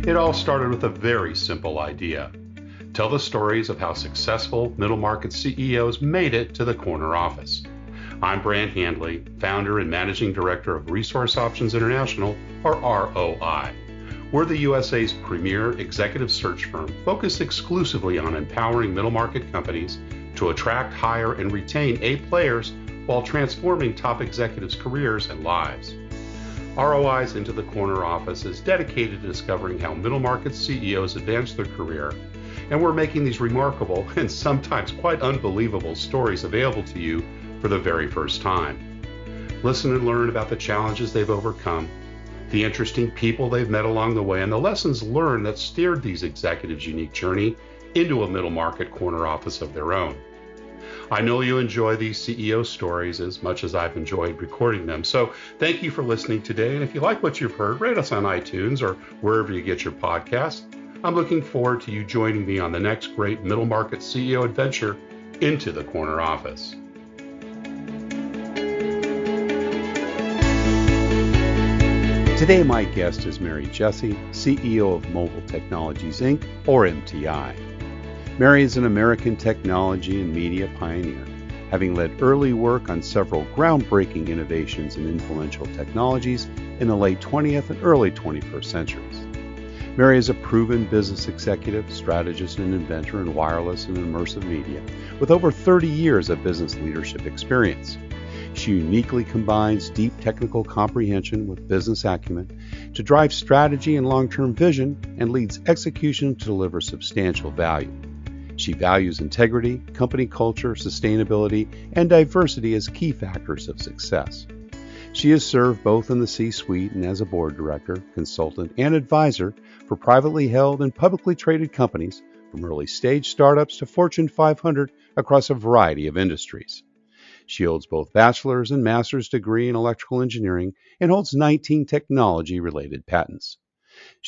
It all started with a very simple idea. Tell the stories of how successful middle market CEOs made it to the corner office. I'm Brant Handley, founder and managing director of Resource Options International, or ROI. We're the USA's premier executive search firm focused exclusively on empowering middle market companies to attract, hire, and retain A players while transforming top executives' careers and lives. ROI's Into the Corner office is dedicated to discovering how middle market CEOs advance their career, and we're making these remarkable and sometimes quite unbelievable stories available to you for the very first time. Listen and learn about the challenges they've overcome, the interesting people they've met along the way, and the lessons learned that steered these executives' unique journey into a middle market corner office of their own. I know you enjoy these CEO stories as much as I've enjoyed recording them. So thank you for listening today. And if you like what you've heard, rate us on iTunes or wherever you get your podcasts. I'm looking forward to you joining me on the next great middle market CEO adventure into the corner office. Today, my guest is Mary Jessie, CEO of Mobile Technologies, Inc., or MTI. Mary is an American technology and media pioneer, having led early work on several groundbreaking innovations in influential technologies in the late 20th and early 21st centuries. Mary is a proven business executive, strategist, and inventor in wireless and immersive media, with over 30 years of business leadership experience. She uniquely combines deep technical comprehension with business acumen to drive strategy and long-term vision and leads execution to deliver substantial value. She values integrity, company culture, sustainability, and diversity as key factors of success. She has served both in the C-suite and as a board director, consultant, and advisor for privately held and publicly traded companies, from early-stage startups to Fortune 500 across a variety of industries. She holds both bachelor's and master's degree in electrical engineering and holds 19 technology-related patents.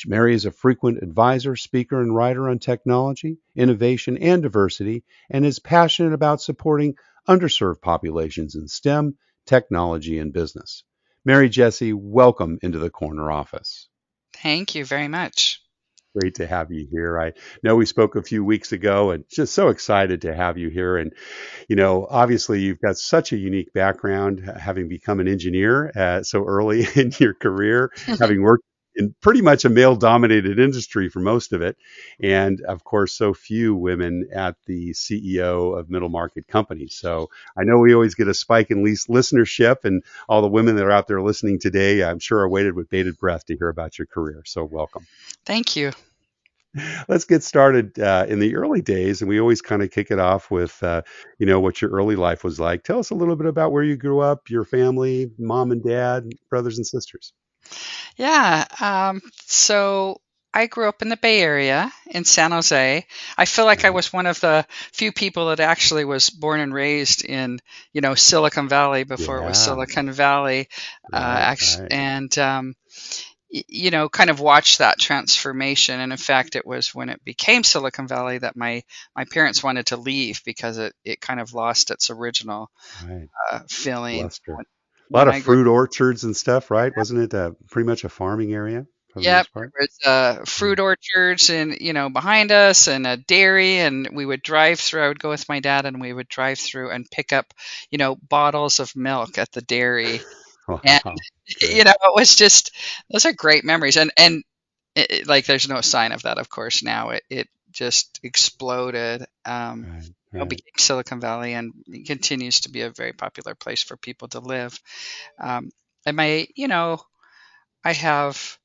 Mary is a frequent advisor, speaker, and writer on technology, innovation, and diversity, and is passionate about supporting underserved populations in STEM, technology, and business. Mary Jessie, welcome into the corner office. Thank you very much. Great to have you here. I know we spoke a few weeks ago and just so excited to have you here. And, obviously you've got such a unique background, having become an engineer so early in your career, having worked in pretty much a male-dominated industry for most of it. And of course, so few women at the CEO of middle market companies. So I know we always get a spike in listenership, and all the women that are out there listening today, I'm sure are waited with bated breath to hear about your career. So welcome. Thank you. Let's get started in the early days, and we always kind of kick it off with, what your early life was like. Tell us a little bit about where you grew up, your family, mom and dad, brothers and sisters. Yeah. So I grew up in the Bay Area in San Jose. I feel like I was one of the few people that actually was born and raised in, Silicon Valley before it was Yeah, Silicon Valley. right. And kind of watched that transformation. And in fact, it was when it became Silicon Valley that my parents wanted to leave because it kind of lost its original Right. feeling Luster. A lot when of I grew. fruit orchards and stuff, right? Wasn't it pretty much a farming area for the Yep, most part? there was Mm. fruit orchards and behind us, and a dairy, and we would drive through. I would go with my dad, and we would drive through and pick up, bottles of milk at the dairy, and Wow. Great. it was just those are great memories, and like there's no sign of that, of course. Now it just exploded. Right. Right. Became Silicon Valley, and it continues to be a very popular place for people to live. Um, and I have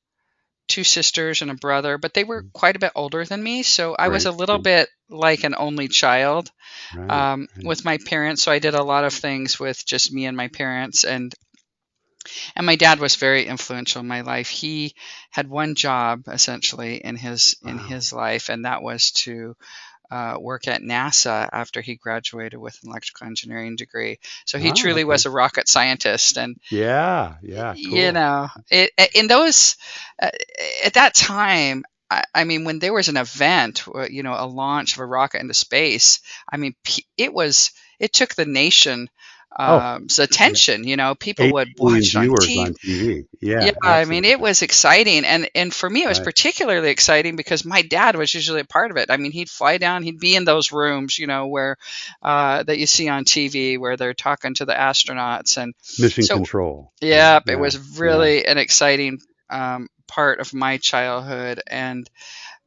two sisters and a brother, but they were Mm. quite a bit older than me. So I was Great. a little Yeah. bit like an only child Right. Right. with my parents. So I did a lot of things with just me and my parents. And my dad was very influential in my life. He had one job essentially in Wow. his life, and that was to work at NASA after he graduated with an electrical engineering degrey. So he Oh, truly okay. was a rocket scientist, and Yeah. Yeah. Cool. in those at that time. I mean, when there was an event, a launch of a rocket into space, I mean, it took the nation Oh, yeah. attention. People 8 would million watch it on viewers TV. on TV. Yeah, Yeah, I mean, it absolutely. was exciting, and for me, it was Right. particularly exciting because my dad was usually a part of it. I mean, he'd fly down, he'd be in those rooms, where that you see on TV where they're talking to the astronauts, and Mission so control, right? yeah, it Yeah. was Yeah. really an exciting part of my childhood, and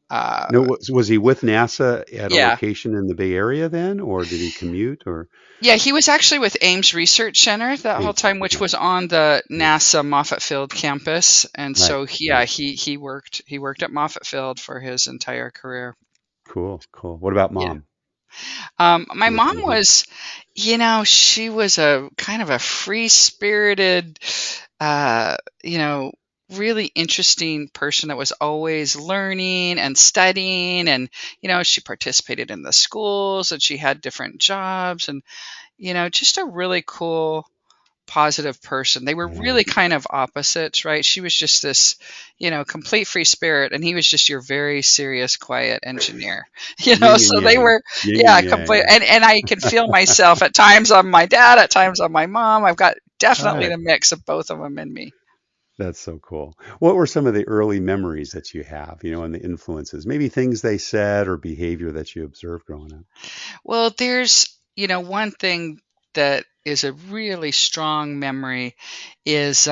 uh, No, was he with NASA at a yeah, location in the Bay Area then, or did he commute or yeah, he was actually with Ames Research Center that whole Ames? time, which Okay. was on the Yeah. NASA Moffett Field campus, and Right. so Right. he worked at Moffett Field for his entire career. Cool. Cool. What about Yeah. mom? My She worked mom in the home. was, she was a kind of a free-spirited, uh, you know, really interesting person that was always learning and studying. And, she participated in the schools and she had different jobs and, just a really cool positive person. They were Yeah. really kind of opposites, right? She was just this, complete free spirit, and he was just your very serious, quiet engineer. Yin and So they yang. were, Yin and yeah, yang. complete. Yeah. And I can feel myself at times on my dad, at times on my mom. I've got All definitely right. the mix of both of them in me. That's so cool. What were some of the early memories that you have, and the influences? Maybe things they said or behavior that you observed growing up. Well, there's, one thing that is a really strong memory is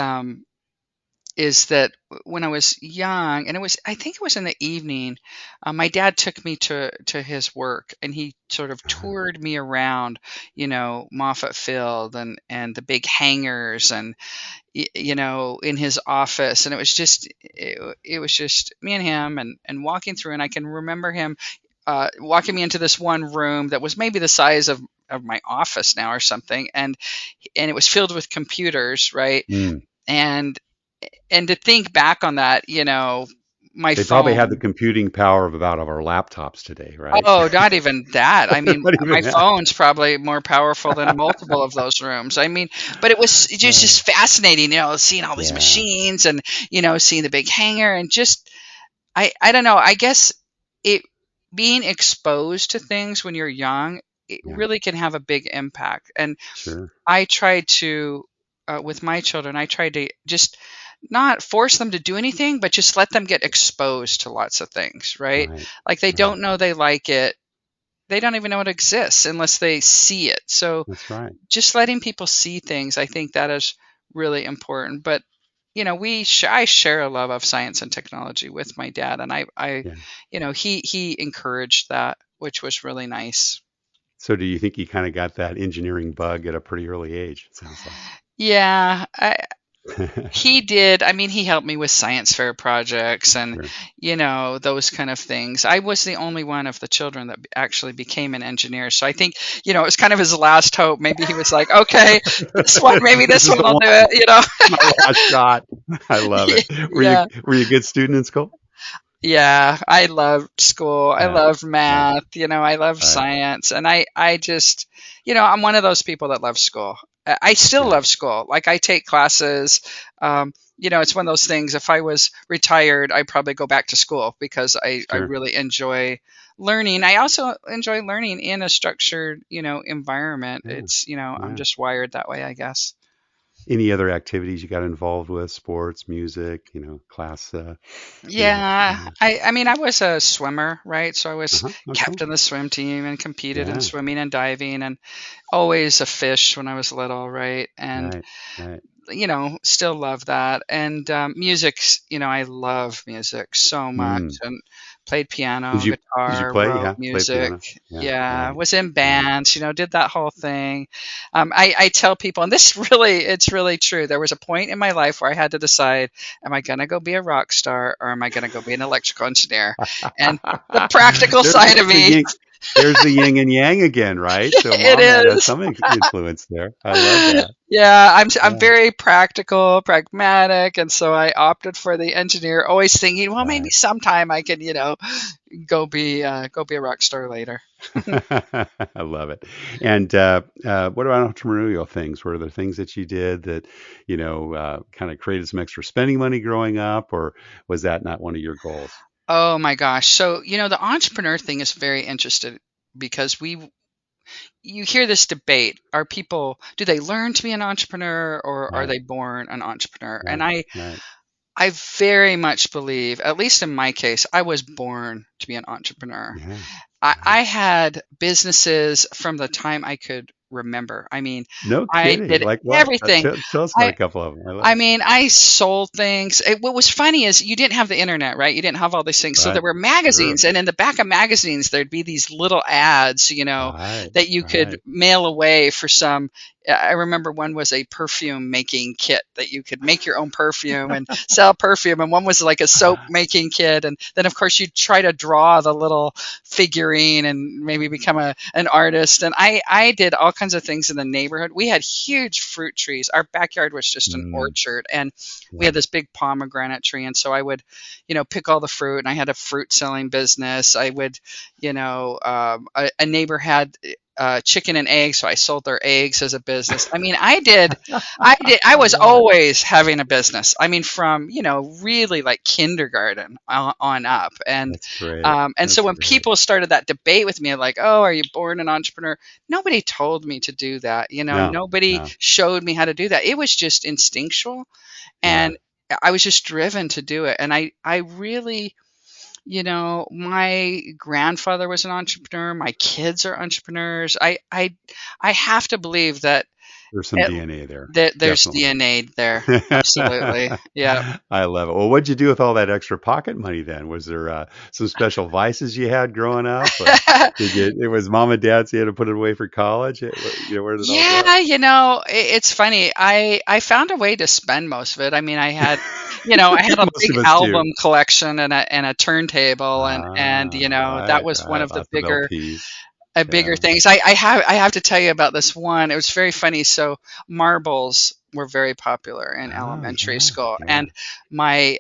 is that when I was young, and I think it was in the evening, my dad took me to his work, and he sort of Ah, toured me around, Moffett Field and the big hangars, and in his office, and it was just me and him, and walking through, and I can remember him walking me into this one room that was maybe the size of my office now or something, and it was filled with computers, right? mm. And to think back on that, my They probably had the phone. computing power of about of our laptops today, right? Oh, not even that. I mean, Not even my that. phone's probably more powerful than multiple of those rooms. I mean, but it was just fascinating, seeing all these Yeah, machines and, seeing the big hangar and just, I don't know. I guess it being exposed to things when you're young, it yeah, really can have a big impact. And sure. I tried to, with my children, I tried to just not force them to do anything, but just let them get exposed to lots of things, right? Right, Like they right. don't know they like it. They don't even know it exists unless they see it. So That's right. just letting people see things, I think that is really important. But I share a love of science and technology with my dad, and Yeah. he encouraged that, which was really nice. So do you think you kind of got that engineering bug at a pretty early age, it sounds like? Yeah, he did. I mean, he helped me with science fair projects and, Sure. those kind of things. I was the only one of the children that actually became an engineer. So I think, it was kind of his last hope. Maybe he was like, okay, maybe This this is one the will do one. it. It's my last shot. I love it. Yeah. Were you a good student in school? Yeah, I loved school. I Yeah. loved Right. math. I love Right. science, and I just, I'm one of those people that love school. I still Yeah. love school. Like I take classes. It's one of those things. If I was retired, I'd probably go back to school because I Sure. really enjoy learning. I also enjoy learning in a structured, environment. Yeah. It's, I'm Yeah. just wired that way, I guess. Any other activities you got involved with? Sports, music, class, Yeah, I mean, I was a swimmer, right? So I was uh-huh. Oh, cool. captain of the swim team and competed in Yeah. swimming and diving and always a fish when I was little, right? And Right. Right. still love that. And music's, I love music so much Mm. and played Did piano, you guitar, play? wrote Yeah. Play music. piano. Yeah. Yeah, Right. was in Right. bands, did that whole thing. I tell people, and it's really true. There was a point in my life where I had to decide, am I going to go be a rock star or am I going to go be an electrical engineer? And the practical There's side of the me, yin. There's the yin and yang again, right? So it mom had is. some influence there. I love that. Yeah, I'm Yeah. very practical, pragmatic, and so I opted for the engineer, always thinking, well, maybe Right. sometime I can, go be a rock star later. I love it. And what about entrepreneurial things? Were there things that you did that, kind of created some extra spending money growing up, or was that not one of your goals? Oh my gosh. So, the entrepreneur thing is very interesting because you hear this debate. Do they learn to be an entrepreneur or are Right. they born an entrepreneur? And Right. Right. I very much believe, at least in my case, I was born to be an entrepreneur. Yeah. I Right. had businesses from the time I could remember. I mean, No I kidding. did Like what? everything. Tell us about a I couple of them. I love I it. mean, I sold things. What was funny is you didn't have the internet, right? You didn't have all these things. So there Right. were Sure. magazines, and in the back of magazines, there'd be these little ads, Right. that you could Right. mail away for some. I remember one was a perfume making kit that you could make your own perfume and sell perfume, and one was like a soap making kit. And then, of course, you'd try to draw the little figurine and maybe become an artist. And I did all kinds of things in the neighborhood. We had huge fruit trees. Our backyard was just an Mm, orchard, and we yeah. had this big pomegranate tree. And so I would, pick all the fruit, and I had a fruit selling business. I would, a neighbor had chicken and eggs, so I sold their eggs as a business. I mean, I I was love it. always having a business. I mean, from really like kindergarten on up, That's great. and so That's when great. people started that debate with me, like, "Oh, are you born an entrepreneur?" Nobody told me to do that. No. Nobody No. showed me how to do that. It was just instinctual, Yeah. and I was just driven to do it. And I really, my grandfather was an entrepreneur. My kids are entrepreneurs. I have to believe that There's some it, DNA there. that there's Definitely. DNA there. Absolutely. Yeah. I love it. Well, what'd you do with all that extra pocket money then? Was there some special vices you had growing up? It was mom and dad, so you had to put it away for college? Where did it all go? Yeah, it's funny. I found a way to spend most of it. I mean, I had a Most big of us do. album collection and a turntable, and that Right, was one right. of the Lots of bigger LPs. bigger Yeah. things. I have to tell you about this one. It was very funny. So marbles were very popular in Oh, elementary yeah, school, yeah. and my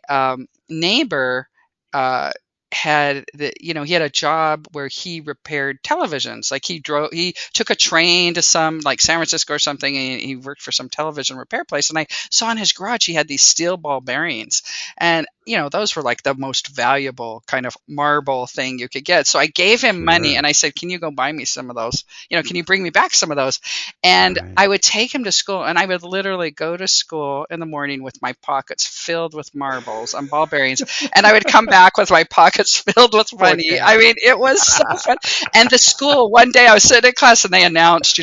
neighbor uh, he had a job where he repaired televisions. Like he took a train to some like San Francisco or something, and he worked for some television repair place. And I saw in his garage he had these steel ball bearings, and those were like the most valuable kind of marble thing you could get. So I gave him money Sure. and I said, "Can you go buy me some of those? Can you bring me back some of those?" And Right. I would take him to school, and I would literally go to school in the morning with my pockets filled with marbles and ball bearings, and I would come back with my pockets filled with Poor money. guy. I mean, it was so fun. And the school, one day I was sitting in class and they announced,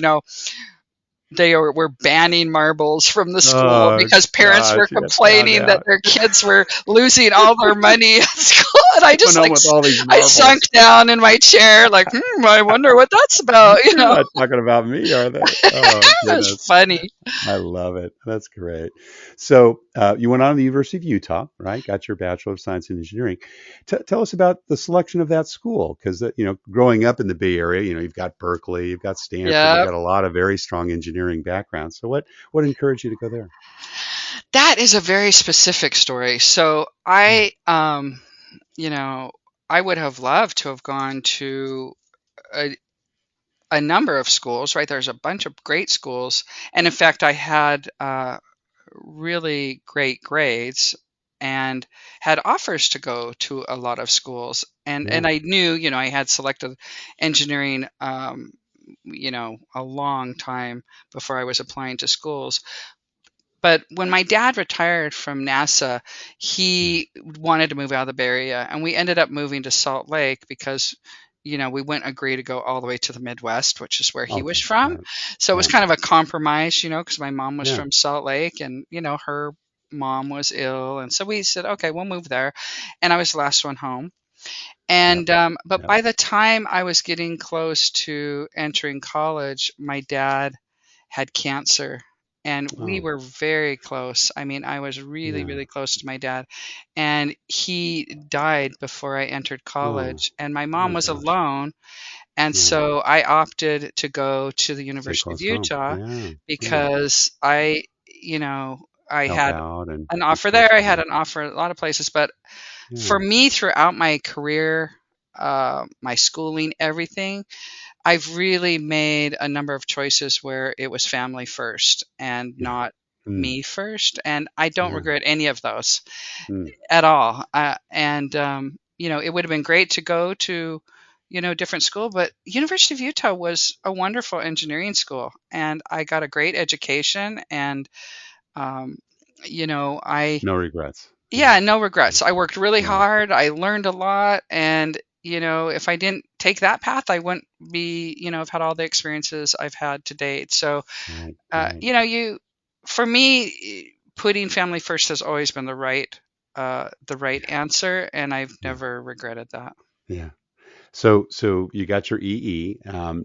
were banning marbles from the school Oh because parents were gosh, you got found complaining that out. their kids were losing all their money at school. And I Went just home like with all these I sunk marbles. down in my chair, like, I wonder what that's about. They're not talking about me, are they? Oh It was goodness. funny. I love it. That's great. So you went on to the University of Utah, right? Got your Bachelor of Science in Engineering. Tell us about the selection of that school, because growing up in the Bay Area, you've got Berkeley, you've got Stanford, you've Yeah, got a lot of very strong engineering backgrounds. So what encouraged you to go there? that is a very specific story. So Yeah, you know, I would have loved to have gone to a, a number of schools, right? There's a bunch of great schools. And in fact, I had really great grades and had offers to go to a lot of schools. And yeah, I knew, I had selected engineering, a long time before I was applying to schools. But when my dad retired from NASA, yeah. he wanted to move out of the Bay Area, and we ended up moving to Salt Lake because, we wouldn't agree to go all the way to the Midwest, which is where he was Okay, from. right. So it was Yeah, kind of a compromise, because my mom was yeah, from Salt Lake, and her mom was ill, and so we said, okay, we'll move there. And I was the last one home. yep, And but yep. by the time I was getting close to entering college, my dad had cancer, and we Oh, were very close. I mean, I was really, yeah. really close to my dad, and he died before I entered Oh, college, and my oh mom my was gosh. alone, and Yeah. so I opted to go to the Stay University of close home. Utah Yeah, yeah. because I Help had out and an be offer close there. I to had home. an offer at a lot of places, but Yeah, for me, throughout my career, my schooling, everything, I've really made a number of choices where it was family first and yeah. not Mm, me first. And I don't yeah. regret any of those Mm, at all. And it would have been great to go to different school, but University of Utah was a wonderful engineering school, and I got a great education, and um, I No regrets. Yeah. yeah, no Yeah. regrets. I worked really Yeah. hard. I learned a lot, and if I didn't take that path, I wouldn't be, have had all the experiences I've had to date. So, Right. Right. for me, putting family first has always been the right Yeah. answer, and I've Yeah. never regretted that. Yeah. So you got your EE.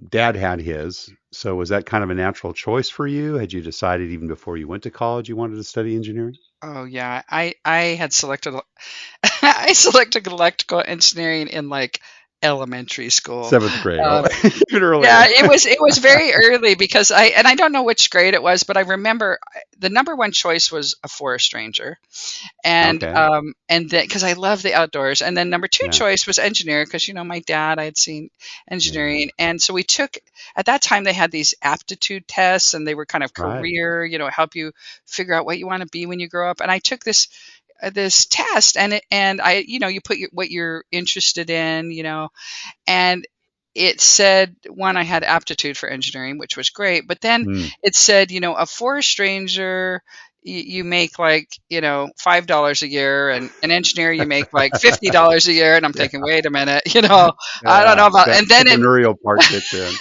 Dad had his. So was that kind of a natural choice for you? Had you decided even before you went to college you wanted to study engineering? Oh yeah, I had selected I selected electrical engineering in like elementary school. Seventh grade. Oh, Um, even Yeah, earlier. it was very early because I don't know which grade it was, but I remember the number one choice was a forest ranger, Okay. and then because I love the outdoors, and then number two Yeah. choice was engineer because my dad, I had seen Yeah. engineering, and so we took at that time they had these aptitude tests, and they were kind of Right. career, help you figure out what you want to be when you grow up, and I took this test, and I you put what you're interested in, and it said one, I had aptitude for engineering, which was great, but then Mm. it said, a forest ranger, you make like, $5 a year, and an engineer you make like $50 a year, and I'm Yeah. thinking, wait a minute, I don't know Yeah. about, That and then it entrepreneurial part kicked in.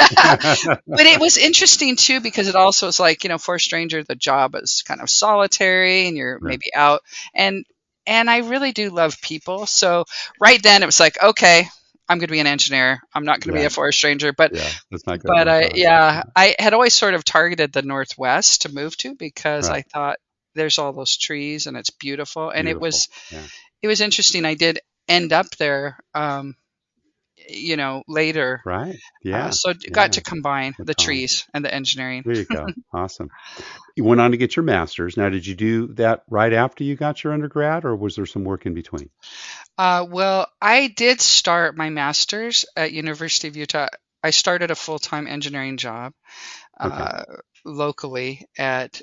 but it was interesting too because it also is like, for a stranger, the job is kind of solitary and you're Sure. maybe out, and I really do love people. So right then it was like, okay, I'm going to be an engineer. I'm not going to be Yeah. a forest ranger, but Yeah. That's not going to work out. yeah, Yeah. I had always sort of targeted the Northwest to move to because Right. I thought there's all those trees and it's beautiful, and it Beautiful. was Yeah. it was interesting. I did end up there, later, Right. Yeah. so got Yeah. to combine With the college. trees and the engineering. There you go. Awesome. You went on to get your master's. Now, did you do that right after you got your undergrad, or was there some work in between? Well, I did start my master's at University of Utah. I started a full-time engineering job Okay. uh, locally at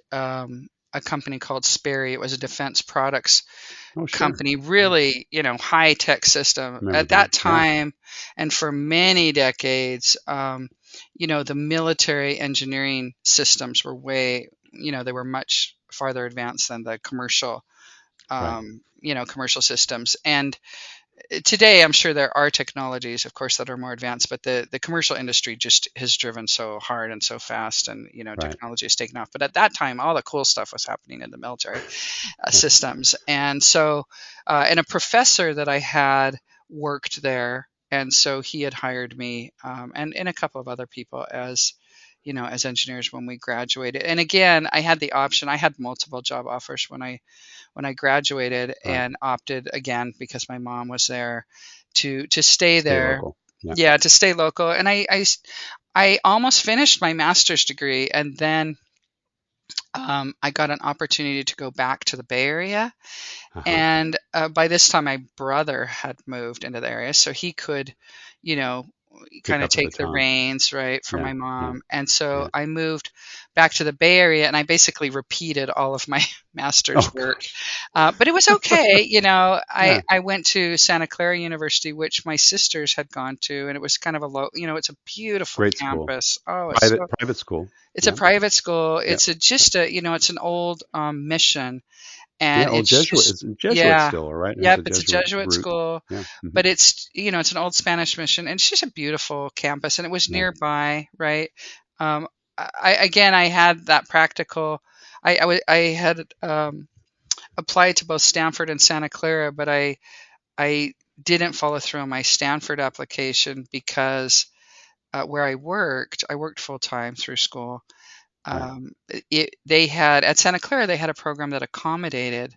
a company called Sperry. It was a defense products Oh, sure. company, Yeah. really, high tech system Remember at that them. Yeah. time, and for many decades. The military engineering systems were they were much farther advanced than the Right. commercial systems. And today, I'm sure there are technologies, of course, that are more advanced, but the commercial industry just has driven so hard and so fast, and Right. technology has taken off. But at that time, all the cool stuff was happening in the military Yeah. systems, and so and a professor that I had worked there, and so he had hired me, and a couple of other people as engineers when we graduated. And again, I had the option. I had multiple job offers when I graduated, Right. and opted again because my mom was there to stay Stay there. local. Yeah. Yeah, to stay local. And I almost finished my master's degree, and then I got an opportunity to go back to the Bay Area. Uh-huh. And by this time, my brother had moved into the area, so he could, you know, Pick kind of up the take the baton. reins, right, for Yeah. my Yeah. mom. And so Yeah. I moved back to the Bay Area, and I basically repeated all of my master's Oh, work. gosh. But it was okay. Yeah. I went to Santa Clara University, which my sisters had gone to, and it was kind of it's a beautiful Great school. campus. Oh, Private school. it's a Yeah. private school. Yeah. It's an old mission, Yeah. and Oh, it's Jesuit. just It's Jesuit yeah. still, all right? It has Yep, a it's a Jesuit Jesuit root. school, Yeah. but it's an old Spanish mission, and it's just a beautiful campus, and it was Yeah. nearby, right? Um, I had that practical. I had applied to both Stanford and Santa Clara, but I didn't follow through on my Stanford application because where I worked full time through school. Right. They had at Santa Clara they had a program that accommodated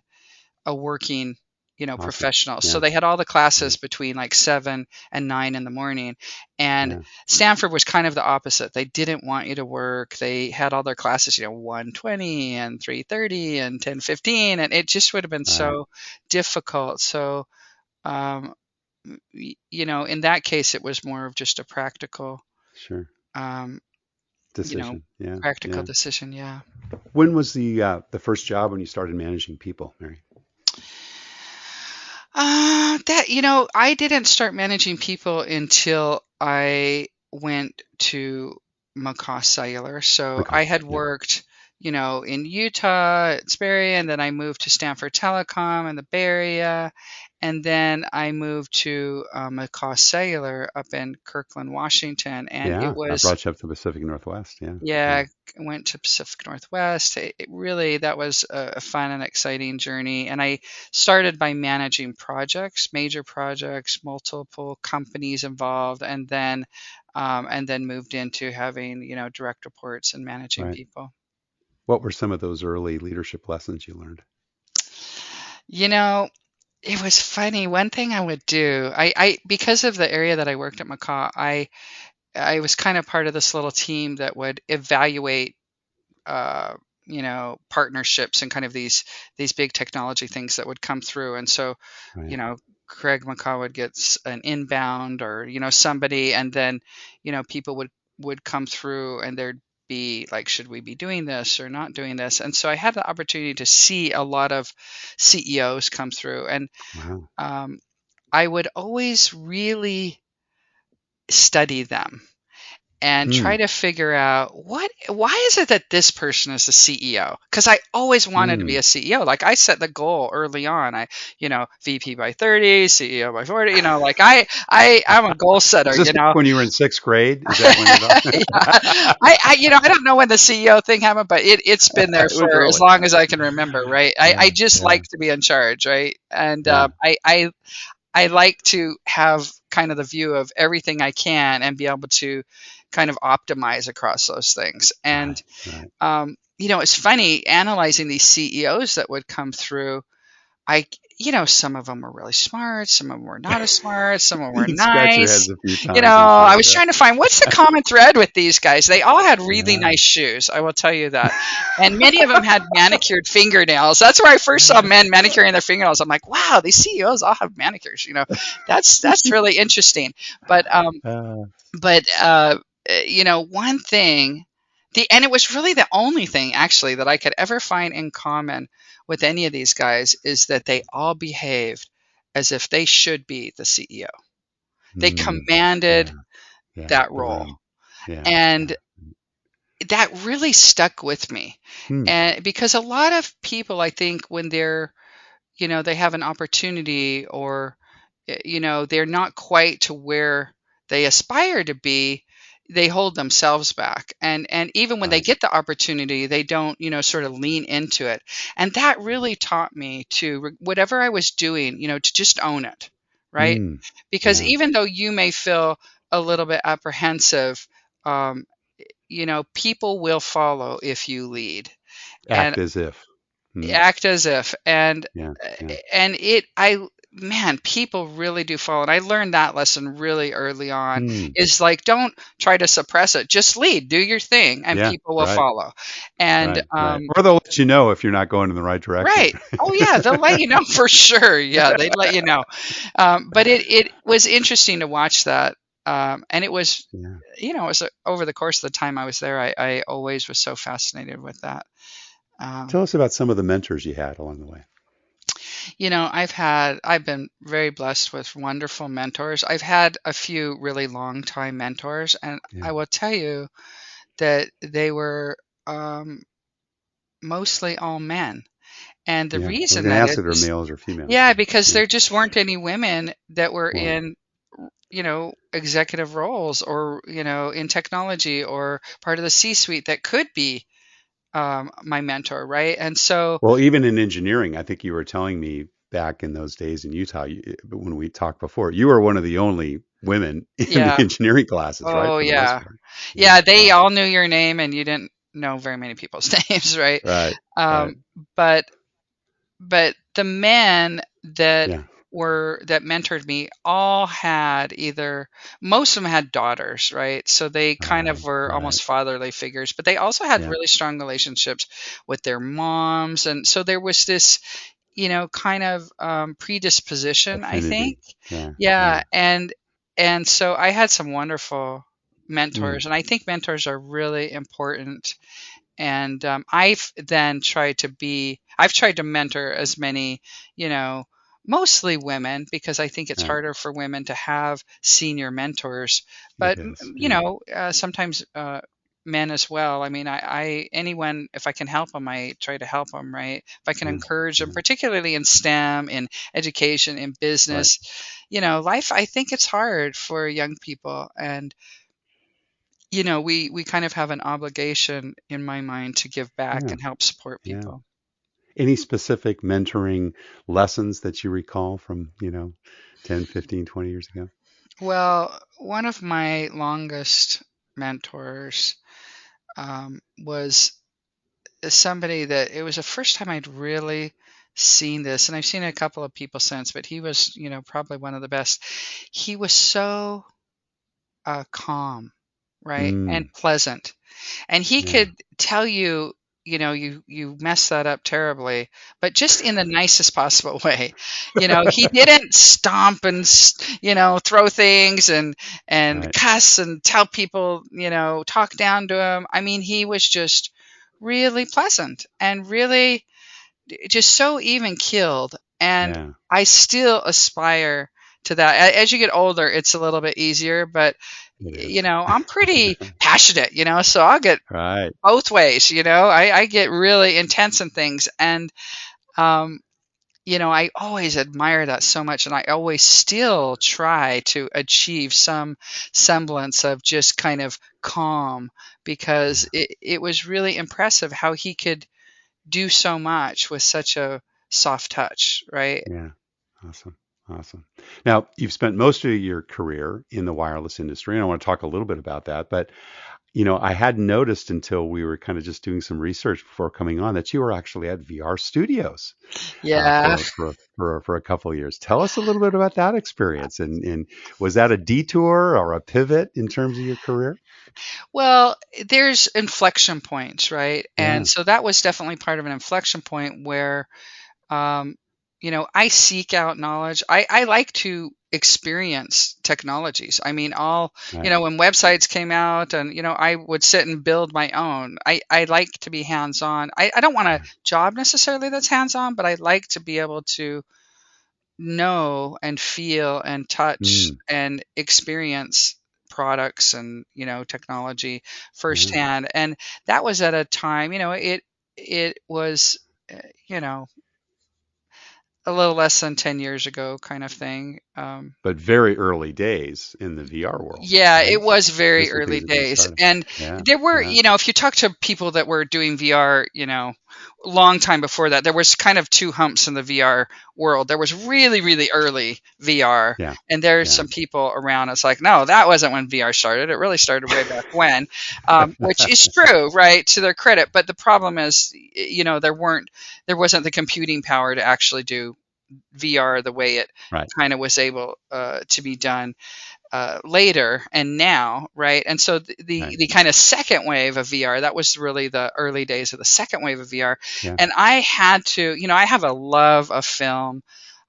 a working Awesome. professional, so Yeah. they had all the Yeah. classes between like 7 and 9 in the morning. And Yeah. Stanford was kind of the opposite. They didn't want you to work. They had all their classes 1:20 and 3:30 and 10:15, and it just would have been Right. so difficult. So um, in that case it was more of just a Sure. um, you know Decision. Yeah. practical Yeah. decision. Yeah. When was the first job when you started managing people, Mary? That I didn't start managing people until I went to McCaw Cellular. So Okay. I had Yeah. worked, in Utah at Sperry, and then I moved to Stanford Telecom in the Bay Area, and then I moved to McCaw Cellular up in Kirkland, Washington, and it Yeah. I was. brought you up to the Pacific Northwest. Yeah. Yeah. Yeah, I went to Pacific Northwest. It really, that was a fun and exciting journey. And I started by managing projects, major projects, multiple companies involved, and then moved into having, direct reports and managing Right. people. What were some of those early leadership lessons you learned? You know, it was funny. One thing I would do, I because of the area that I worked at McCaw, I was kind of part of this little team that would evaluate uh, partnerships and kind of these big technology things that would come through. And so, you Right. know, Craig McCaw would get an inbound or somebody, and then people would come through, and there'd be like, should we be doing this or not doing this? And so I had the opportunity to see a lot of CEOs come through, and Wow. um, I would always really study them and Hmm. try to figure out why is it that this person is the CEO? Because I always wanted to be Hmm. a CEO. Like, I set the goal early on. VP by 30, CEO by 40. Like I'm a goal Was setter. this when you were in sixth grade? Is that when you're talking? Yeah. I don't know when the CEO thing happened, but it's been there It was for as early. long as I can remember. Right. I Yeah. just Yeah. like to be in charge. Right. And Yeah. I like to have kind of the view of everything I can and be able to kind of optimize across those things. And Right. Right. it's funny analyzing these CEOs that would come through. I, some of them were really smart, some of them were not as smart, some of them were You'd scratch your heads nice. a few times, I'm I sure. was trying to find what's the common thread with these guys. They all had really Yeah. nice shoes, I will tell you that. And many of them had manicured fingernails. That's where I first saw men manicuring their fingernails. I'm like, wow, these CEOs all have manicures. That's really interesting. But Uh, but one thing, and it was really the only thing actually that I could ever find in common with any of these guys is that they all behaved as if they should be the CEO. They hmm. commanded Yeah. Yeah. that The role, room. Yeah. Yeah. and that really stuck with me. Hmm. And because a lot of people, I think, when they have an opportunity, or they're not quite to where they aspire to be, they hold themselves back, and even when they Right. get the opportunity, they don't sort of lean into it. And that really taught me to, whatever I was doing, to just own it, right? Hmm. Because Yeah. even though you may feel a little bit apprehensive, um, people will follow if you lead. And Act as if. Hmm. act as if. and Yeah. Yeah. and it I man, people really do follow. And I learned that lesson really early on, Hmm. is like, don't try to suppress it, just lead, do your thing, and Yeah. people will Right. follow. And Right. Right. Or they'll let you know if you're not going in the right direction. right. Oh yeah, they'll let you know for sure. Yeah, they'd let you know. But it was interesting to watch that. And it was, Yeah. over the course of the time I was there, I always was so fascinated with that. Um, Tell us about some of the mentors you had along the way. I've been very blessed with wonderful mentors. I've had a few really long time mentors, and Yeah. I will tell you that they were um, mostly all men. And the Yeah. I was reason going to that ask is, if they're males or females, yeah, but because yeah. there just weren't any women that were Well, in, executive roles, or, in technology, or part of the C-suite that could be my mentor, right? And so, well, even in engineering, I think you were telling me back in those days in Utah, when we talked before, you were one of the only women in the yeah. engineering classes, right? Oh, For the most yeah. part. Yeah. Yeah, they Yeah. all knew your name, and you didn't know very many people's names, right? Right. Right. Um, but the men Yeah. that mentored me all had either, most of them had daughters, right? So they kind of Right. were Right. almost fatherly figures, but they also had Yeah. really strong relationships with their moms. And so there was this, kind of predisposition, I think. Affinity. Yeah. Yeah. Yeah. And so I had some wonderful Mm. mentors, and I think mentors are really important. And I've tried to mentor as many, you know, mostly women, because I think it's Right. harder for women to have senior mentors. It But is. Yeah. sometimes men as well. I mean, anyone, if I can help them, I try to help them. Right? If I can Yeah. encourage them, Yeah. particularly in STEM, in education, in Right. business, life. I think it's hard for young people, and we kind of have an obligation, in my mind, to give back Yeah. and help support Yeah. people. Any specific mentoring lessons that you recall from, 10, 15, 20 years ago? Well, one of my longest mentors was somebody that it was the first time I'd really seen this, and I've seen a couple of people since, but he was, probably one of the best. He was so calm, right, and Mm. pleasant. And he Yeah. could tell you, you messed that up terribly, but just in the nicest possible way. He didn't stomp and throw things and Right. cuss and tell people, talk down to him. I mean, he was just really pleasant and really just so even keeled. And Yeah. I still aspire to that. As you get older, it's a little bit easier, but It is. I'm pretty passionate, so I'll get Right. both ways. I get really intense in things. And, um, I always admire that so much. And I always still try to achieve some semblance of just kind of calm, because Yeah. it was really impressive how he could do so much with such a soft touch, right? Yeah. Awesome. Awesome. Now, you've spent most of your career in the wireless industry, and I want to talk a little bit about that. But, I hadn't noticed until we were kind of just doing some research before coming on that you were actually at VR Studios Yeah. for a couple of years. Tell us a little bit about that experience, and was that a detour or a pivot in terms of your career? Well, there's inflection points, right? And Yeah. so that was definitely part of an inflection point where Um, I seek out knowledge. I like to experience technologies. I mean, Right. when websites came out and, I would sit and build my own. I like to be hands on. I don't want a Yeah. job necessarily that's hands on, but I like to be able to know and feel and touch Mm. and experience products and, technology Yeah. firsthand. And that was at a time, it was, uh, you know, a little less than 10 years ago kind of thing. But very early days in the VR world, Yeah, right? it was very Just when early things are getting days. started. And Yeah. there were, Yeah. if you talk to people that were doing VR, a long time before that, there was kind of two humps in the VR world. There was really, really early VR, Yeah. and there's Yeah. some people around. It's like, no, that wasn't when VR started. It really started way back when, which is true, right, to their credit. But the problem is, there wasn't the computing power to actually do VR the way it Right. kind of was able to be done later and now, right? And so Right. the kind of second wave of VR, that was really the early days of the second wave of VR. Yeah. And I had to, I have a love of film,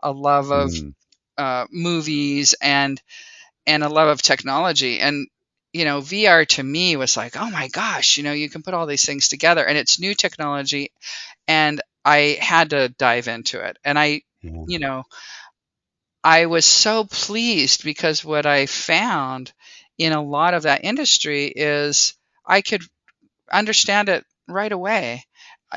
a love of Mm. movies, and a love of technology. And VR to me was like, oh my gosh, you can put all these things together, and it's new technology, and I had to dive into it. And Yeah. you know, I was so pleased, because what I found in a lot of that industry is I could understand it right away,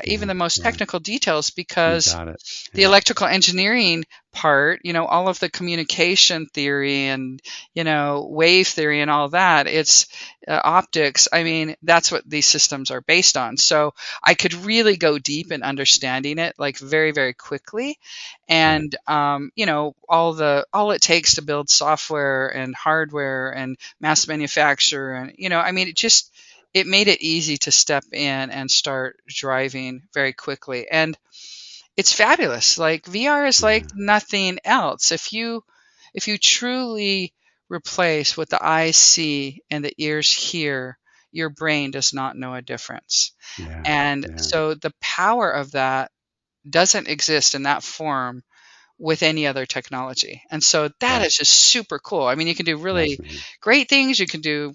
even Yeah. the most Yeah. technical details, You because got it. the Yeah. electrical engineering part, all of the communication theory and, wave theory and all that, it's optics. I mean, that's what these systems are based on. So I could really go deep in understanding it, like very, very quickly. Right. And, all it takes to build software and hardware and mass manufacture. And, I mean, it made it easy to step in and start driving very quickly. And it's fabulous. Like VR is like Yeah. nothing else. If you truly replace what the eyes see and the ears hear, your brain does not know a difference. Yeah. And Yeah. so the power of that doesn't exist in that form with any other technology. And so that Right. is just super cool. I mean, you can do really Fascinating. great things. You can do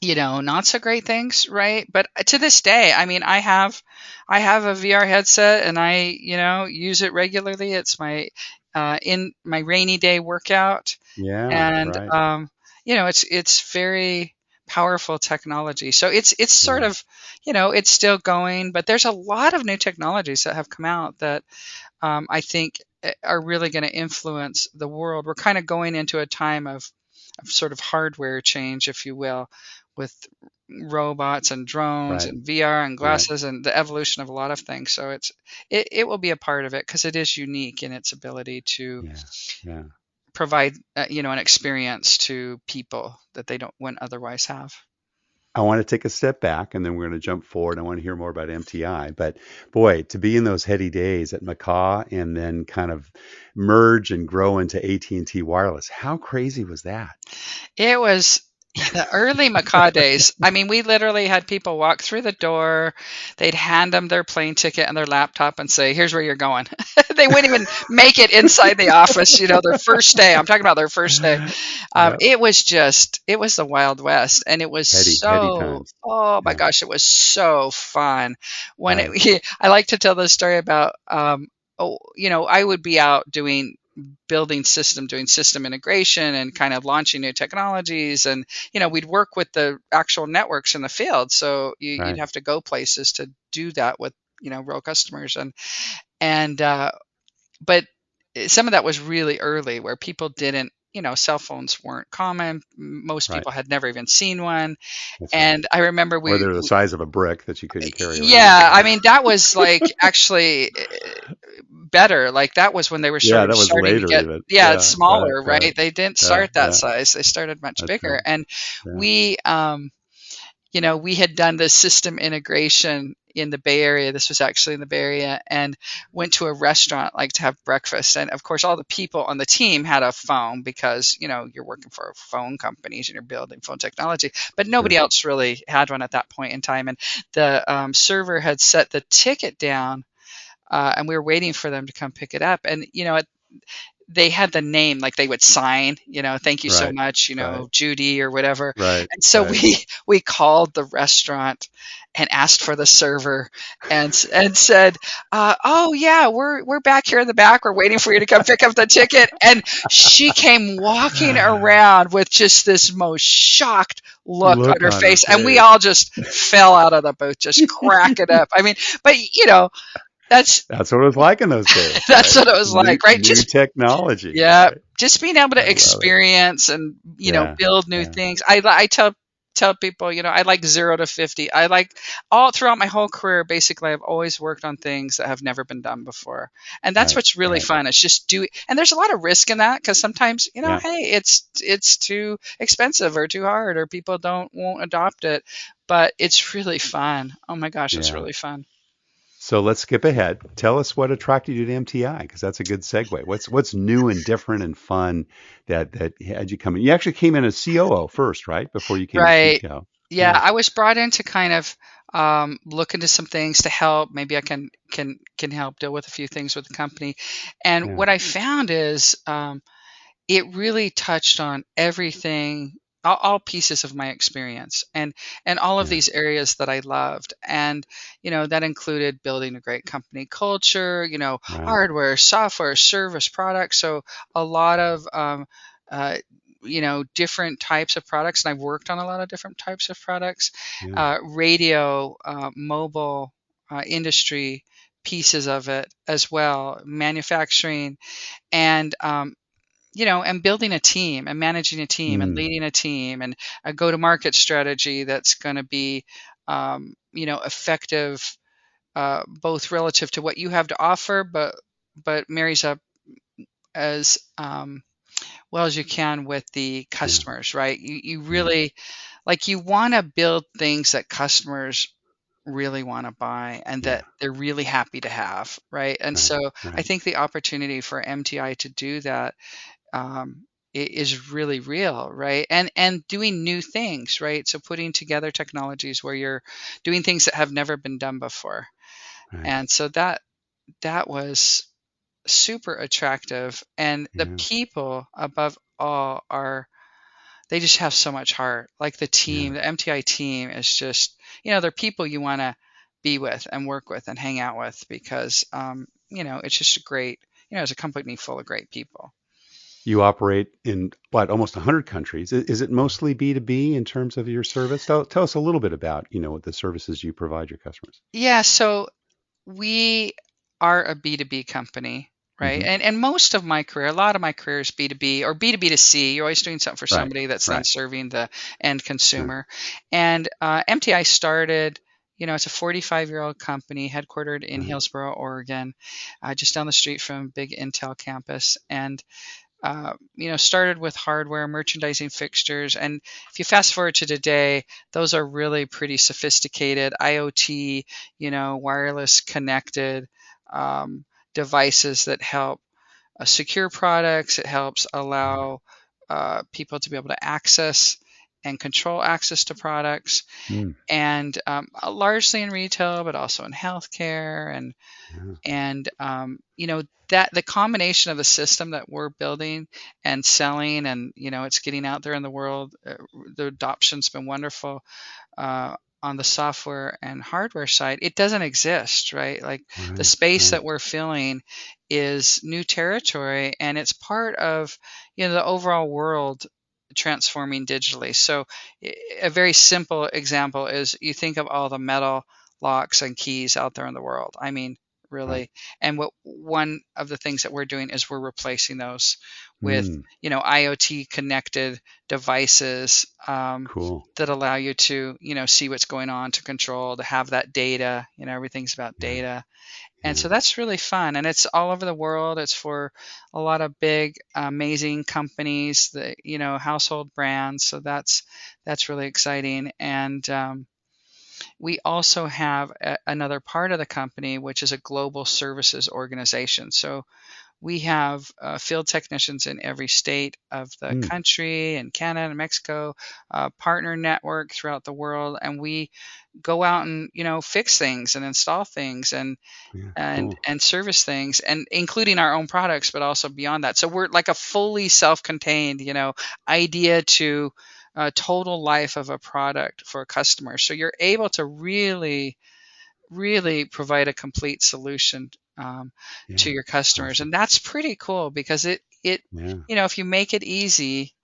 not so great things, right? But to this day, I mean, I have a VR headset and I, use it regularly. It's my in my rainy day workout, Yeah, and right. it's very powerful technology. So it's sort Yeah, of, it's still going, but there's a lot of new technologies that have come out that I think are really going to influence the world. We're kind of going into a time of sort of hardware change, if you will, with robots and drones right, and VR and right. glasses and the evolution of a lot of things. So it will be a part of it because it is unique in its ability to Yeah, yeah. provide an experience to people that they don't wouldn't otherwise have. I want to take a step back and then we're going to jump forward. I want to hear more about MTI. But boy, to be in those heady days at Macaw and then kind of merge and grow into AT&T Wireless, how crazy was that? It was the early Macaw days. I mean, we literally had people walk through the door. They'd hand them their plane ticket and their laptop and say, "Here's where you're going." They wouldn't even make it inside the office, their first day. I'm talking about their first day. Yep. It was the Wild West. And it was Heady so, times. oh my Yeah. gosh, it was so fun. Right. I like to tell this story about, I would be out doing system integration and kind of launching new technologies. And, we'd work with the actual networks in the field. So you'd Right. have to go places to do that with, real customers. And but some of that was really early where people didn't, cell phones weren't common. Most Right. people had never even seen one. That's right. And I remember Or they're the size of a brick that you couldn't carry around yeah, I anymore. mean, that was like actually better. Like that was when they were sort Yeah, of that was starting to later get, even. yeah, Yeah, right, smaller, right. right? They didn't Yeah, start that yeah. size. They started much That's bigger. right. And Yeah. we, we had done this system integration in the Bay Area. This was actually in the Bay Area, and went to a restaurant like to have breakfast. And of course, all the people on the team had a phone because you're working for phone companies and you're building phone technology. But nobody Sure. else really had one at that point in time. And the server had set the ticket down, and we were waiting for them to come pick it up. And they had the name, like they would sign, thank you so Right. much, Right. Judy or whatever. Right. And so Right. we called the restaurant and asked for the server, and said, "Oh yeah, we're back here in the back. We're waiting for you to come pick up the ticket." And she came walking around with just this most shocked look on Look her on her face, and we face. all just fell out of the booth, just cracking up. I mean, but that's That's what it was like in those days, that's right? what it was New like, right? new technology, Yeah, right? just being able I to love it. experience and Yeah. build new Yeah. things. I tell people, I like 0 to 50. I like all throughout my whole career. Basically, I've always worked on things that have never been done before, and that's Right. what's really Right. fun. It's just do. And there's a lot of risk in that because sometimes, Yeah. hey, it's too expensive or too hard or people won't adopt it, but it's really fun. Oh my gosh, it's Yeah. really fun. So let's skip ahead. Tell us what attracted you to MTI, because that's a good segue. What's new and different and fun that had you come in? You actually came in as COO first, right? Before you came to Right. CTO. Yeah, Yeah. I was brought in to kind of look into some things to help. Maybe I can help deal with a few things with the company. And Yeah. what I found is it really touched on everything, all pieces of my experience, and all of Yeah. these areas that I loved. And that included building a great company culture, Right. hardware, software, service, products. So a lot of uh, different types of products, and I've worked on a lot of different types of products, Yeah. radio, mobile industry pieces of it as well, manufacturing, and and building a team and managing a team and Mm. leading a team and a go-to-market strategy that's going to be, effective, both relative to what you have to offer, but marries up as well as you can with the Yeah. customers, right? You Yeah. really like you want to build things that customers really want to buy and Yeah. that they're really happy to have, right? And Right. so I Right. think the opportunity for MTI to do that is really real, right? And doing new things, right? So putting together technologies where you're doing things that have never been done before, Right. and so that was super attractive. And the Yeah. people above all are they just have so much heart. Like the Yeah. team, the MTI team is just, they're people you want to be with and work with and hang out with because, it's just a great, it's a company full of great people. You operate in what, almost 100 countries. Is it mostly B2B in terms of your service? Tell us a little bit about, what the services you provide your customers. Yeah. So we are a B2B company, right? Hmm. And most of my career, a lot of my career is B2B or B2B to C. You're always doing something for Right. somebody that's then Right. serving the end Yeah. consumer. And MTI started, it's a 45-year-old company headquartered in Right. Hillsboro, Oregon, just down the street from a big Intel campus. And started with hardware, merchandising fixtures, and if you fast forward to today, those are really pretty sophisticated IoT, wireless connected um, devices that help secure products. It helps allow people to be able to access and control access to products, Mm. and largely in retail, but also in healthcare Yeah. and that the combination of the system that we're building and selling and it's getting out there in the world, the adoption's been wonderful uh, on the software and hardware side. It doesn't exist, right? Like the Right. space Right. that we're filling is new territory, and it's part of the overall world transforming digitally. So a very simple example is you think of all the metal locks and keys out there in the world. I mean, Right. really. And what one of the things that we're doing is we're replacing those with Mm. IoT connected devices Cool. that allow you to see what's going on, to control, to have that data. Everything's about Yeah. data, and Yeah. so that's really fun, and it's all over the world. It's for a lot of big amazing companies, the household brands, so that's really exciting. And we also have another part of the company, which is a global services organization. So we have field technicians in every state of the Mm. country, and Canada and Mexico, partner network throughout the world, and we go out and fix things and install things and Yeah. and Cool. and service things, and including our own products, but also beyond that. So we're like a fully self-contained, idea to total life of a product for a customer. So you're able to really really provide a complete solution to Yeah. your customers, Awesome. and that's pretty cool because it Yeah. if you make it easy,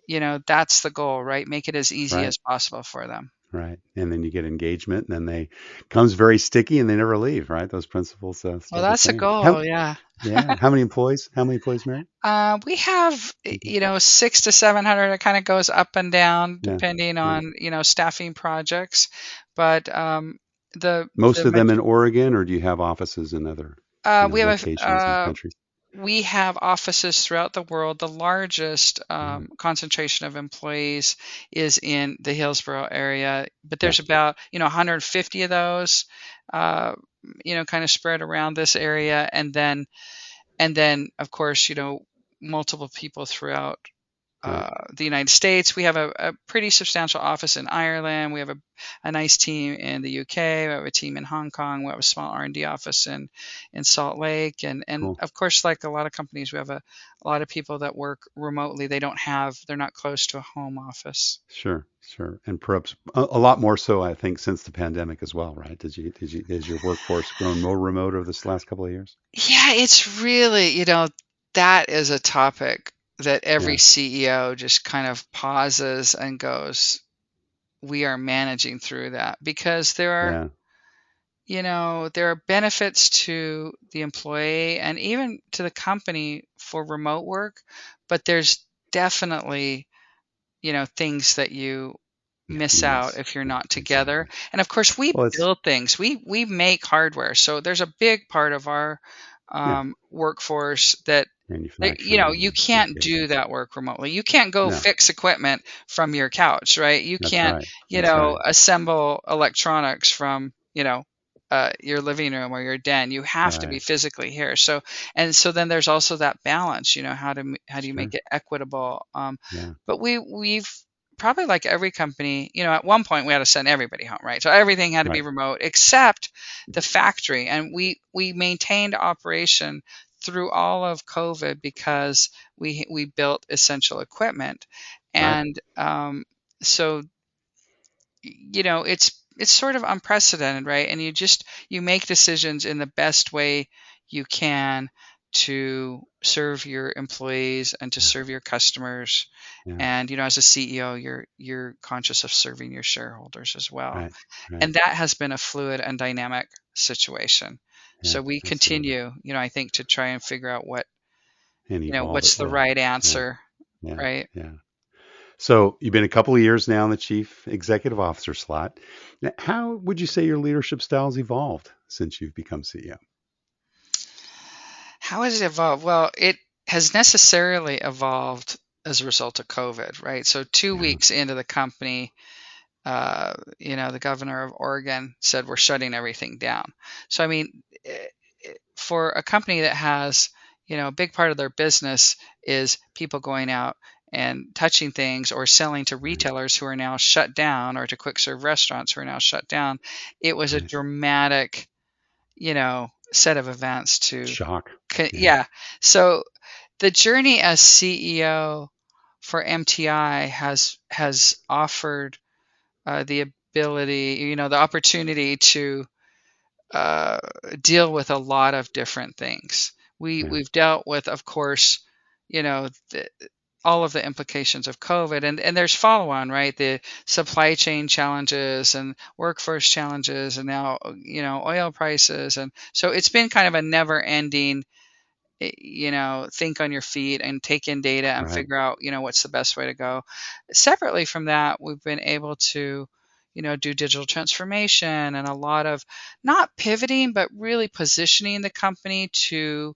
that's the goal, right? Make it as easy Right. as possible for them. Right. And then you get engagement, and then they comes very sticky, and they never leave. Right. Those principles Well, stay the that's a same. How? goal, yeah. Yeah. How many employees? How many employees, Mary? We have, Mhm. 6 to 700. It kind of goes up and down Yeah. depending Yeah. on, staffing projects. But Most the of them in Oregon, or do you have offices in other, we have locations and countries? we have offices throughout the world. The largest Yeah. concentration of employees is in the Hillsborough area, but Yeah. there's about 150 of those, uh, kind of spread around this area, and then of course multiple people throughout Right. the United States. We have a pretty substantial office in Ireland. We have a nice team in the UK. We have a team in Hong Kong. We have a small R&D office in Salt Lake. And Cool. of course, like a lot of companies, we have a lot of people that work remotely. They're not close to a home office. Sure. Sure. And perhaps a lot more so, I think, since the pandemic as well. Right? Has your workforce grown more remote over this last couple of years? Yeah, it's really, that is a topic that every Yeah. CEO just kind of pauses and goes, we are managing through that because Yeah. there are benefits to the employee and even to the company for remote work, but there's definitely, things that you Yeah. miss You out miss. if you're Yeah. not together. Exactly. And of course, we Well, it's build things. We make hardware, so there's a big part of our yeah, workforce that manufacturing you and can't do communications. that work remotely. You can't go No, fix equipment from your couch, right? You that's can't, right. That's right. assemble electronics from your living room or your den. You have to be Right. physically here. So then there's also that balance. How do you make Sure. it equitable? Yeah. But we've probably, like every company, at one point we had to send everybody home, right? So everything had to be Right. remote except the factory, and we maintained operation through all of COVID because we built essential equipment, Right. And so it's sort of unprecedented, right? And you make decisions in the best way you can to serve your employees and to Yeah. serve your customers. Yeah. And as a CEO, you're conscious of serving your shareholders as well. Right. Right. And that has been a fluid and dynamic situation. Yeah. So we Absolutely. continue, I think, to try and figure out And evolve it what's the with. right Yeah. answer, Yeah. right? Yeah. So you've been a couple of years now in the chief executive officer slot. Now, how would you say your leadership style's evolved since you've become CEO? How has it evolved? Well, it has necessarily evolved as a result of COVID, right? So two Yeah. weeks into the company, the governor of Oregon said we're shutting everything down. So I mean, for a company that has, a big part of their business is people going out and touching things or selling to Right. retailers who are now shut down or to quick serve restaurants who are now shut down, it was a Right. dramatic, set of events to Shock. Yeah. yeah. So the journey as CEO for MTI has offered the ability, the opportunity to uh, deal with a lot of different things. Yeah. We've dealt with, of course, all of the implications of COVID, and there's follow on, right? The supply chain challenges and workforce challenges, and now oil prices, and so it's been kind of a never ending think on your feet and take in data and Right. figure out, what's the best way to go. Separately from that, we've been able to, do digital transformation and a lot of not pivoting, but really positioning the company to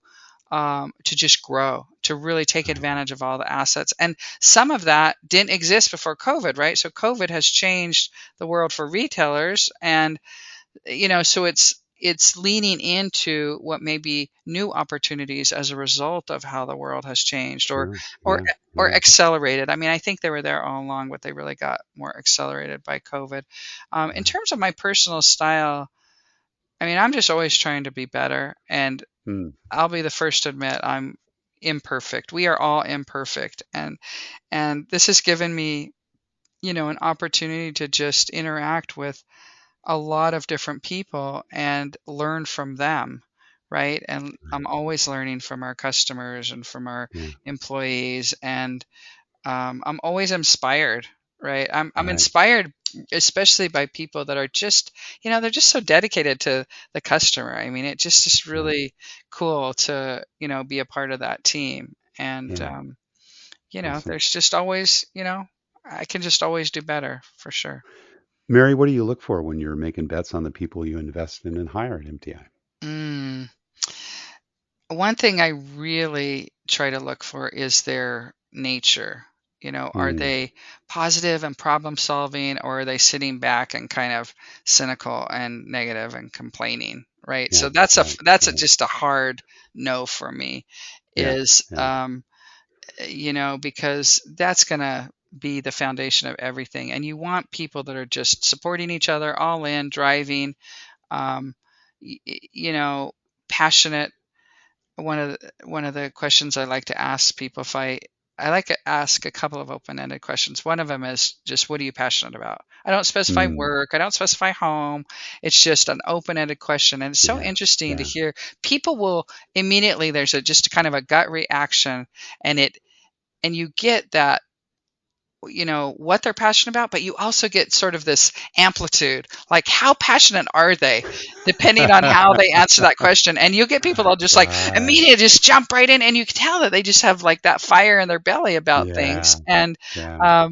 just grow, to really take Right. advantage of all the assets. And some of that didn't exist before COVID, right? So COVID has changed the world for retailers, and so it's leaning into what may be new opportunities as a result of how the world has changed Sure. or Yeah. or Yeah. accelerated. I mean, I think they were there all along, but they really got more accelerated by COVID. In Yeah. terms of my personal style, I mean, I'm just always trying to be better, and Mm. I'll be the first to admit I'm imperfect. We are all imperfect, and this has given me, an opportunity to just interact with a lot of different people and learn from them, right? And I'm always learning from our customers and from our Yeah. employees, and I'm always inspired, right? I'm Right. inspired especially by people that are just, they're just so dedicated to the customer. I mean, it just is Yeah. really cool to, be a part of that team. And Yeah. Awesome. there's just always, I can just always do better for sure. Mary, what do you look for when you're making bets on the people you invest in and hire at MTI? Mm. One thing I really try to look for is their nature. Are Mm. they positive and problem solving, or are they sitting back and kind of cynical and negative and complaining, right? Yeah. So that's Right. Right. just a hard no for me, Yeah. is Yeah. because that's going to be the foundation of everything. And you want people that are just supporting each other, all in, driving, um, passionate. One of the questions I like to ask people, if I like to ask a couple of open-ended questions. One of them is just, what are you passionate about? I don't specify Mm. work, I don't specify home. It's just an open-ended question, and it's so Yeah. interesting to Yeah. hear. People will immediately, there's just kind of a gut reaction, and you get that, what they're passionate about, but you also get sort of this amplitude, like how passionate are they, depending on how they answer that question. And you'll get people that'll just like Right. immediately just jump right in, and you can tell that they just have like that fire in their belly about Yeah. things. And Yeah.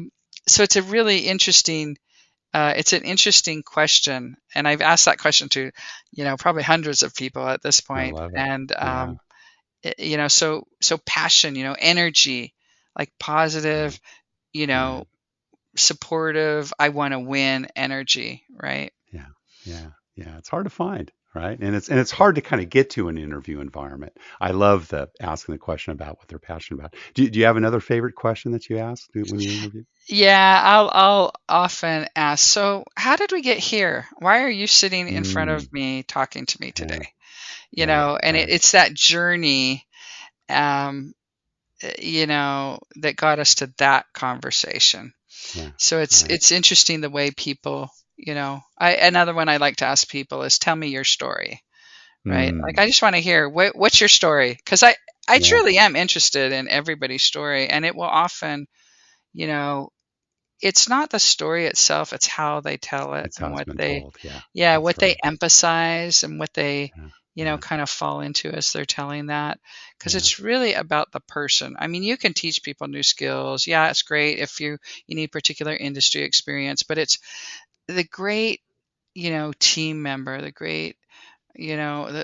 so it's an interesting question, and I've asked that question to, probably hundreds of people at this I point. love it. And Yeah. so passion, energy, like Right. positive, you Right. know supportive, I want to win energy, right? Yeah. Yeah. Yeah. It's hard to find, right? And it's hard to kind of get to an interview environment. I love the asking the question about what they're passionate about. Do you have another favorite question that you ask when you interview? Yeah, I'll often ask, so how did we get here? Why are you sitting in front of Mm. me talking to me Yeah. today? Yeah. And Right. it's that journey. Um, that got us to that conversation. Yeah. So Right. it's interesting the way people, another one I like to ask people is, tell me your story, right? Like, Mm. I just want to hear what's your story, because I Yeah. truly am interested in everybody's story, and it will often, you know, it's not the story itself, it's how they tell it It's how and it's what been they, told. Yeah. yeah, That's what they right. emphasize and what they, Yeah. Yeah. kind of fall into as they're telling that. Because Yeah. it's really about the person. I mean, you can teach people new skills. Yeah, it's great if you need particular industry experience, but it's the great, team member, the great,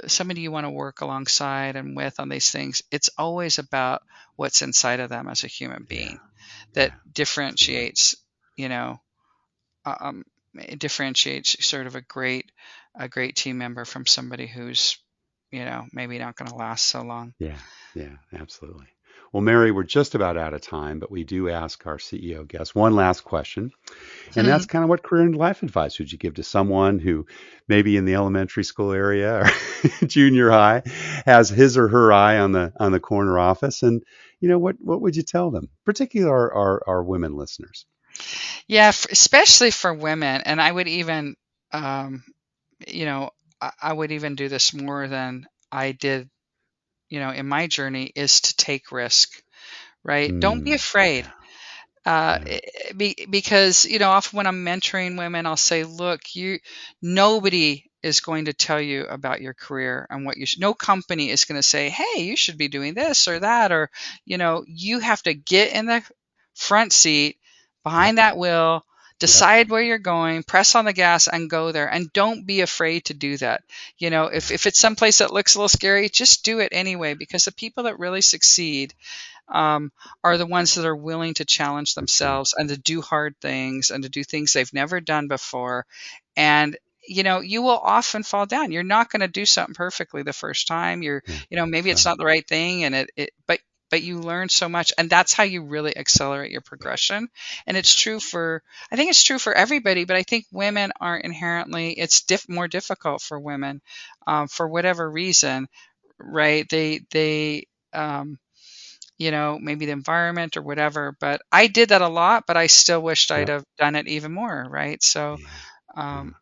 somebody you want to work alongside and with on these things. It's always about what's inside of them as a human Yeah. being that Yeah. Absolutely. differentiates, you know, um, it differentiates sort of a great team member from somebody who's, maybe not going to last so long. Yeah. Yeah. Absolutely. Well, Mary, we're just about out of time, but we do ask our CEO guests one last question. And that's kind of what career and life advice would you give to someone who maybe in the elementary school area or junior high has his or her eye on the corner office? And what would you tell them, particularly our women listeners? Yeah, especially for women, and I would even, um, you know, I would even do this more than I did, in my journey, is to take risk, right? Don't be afraid. Yeah. Uh, Yeah. eh, because often when I'm mentoring women, I'll say, look, nobody is going to tell you about your career and what you should. No company is going to say, hey, you should be doing this or that, or you have to get in the front seat Yep. behind that wheel, Yep. decide where you're going, press on the gas, and go there. And don't be afraid to do that. If Yeah. if it's someplace that looks a little scary, just do it anyway, because the people that really succeed, um, are the ones that are willing to challenge That's right. themselves and to do hard things and to do things they've never done before. And you will often fall down. You're not going to do something perfectly the first time. Yeah. Maybe That's it's right. not the right thing, and but you learn so much, and that's how you really accelerate your progression. And I think it's true for everybody, but I think women are inherently, it's more difficult for women, for whatever reason, right? Um, maybe the environment or whatever. But I did that a lot, but I still wished I'd Yep. have done it even more, right? So, Yeah. Yeah. um, Great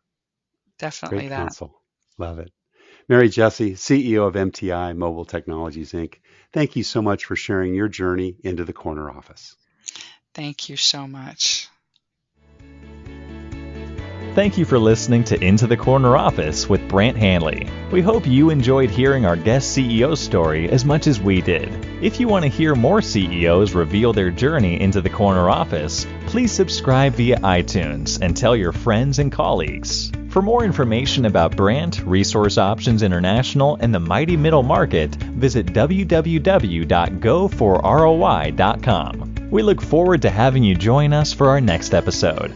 definitely that. counsel. Love it. Mary Jesse, CEO of MTI Mobile Technologies, Inc. Thank you so much for sharing your journey into the corner office. Thank you so much. Thank you for listening to Into the Corner Office with Brant Hanley. We hope you enjoyed hearing our guest CEO story as much as we did. If you want to hear more CEOs reveal their journey into the corner office, please subscribe via iTunes and tell your friends and colleagues. For more information about Brant, Resource Options International, and the mighty middle market, visit www.goforroi.com. We look forward to having you join us for our next episode.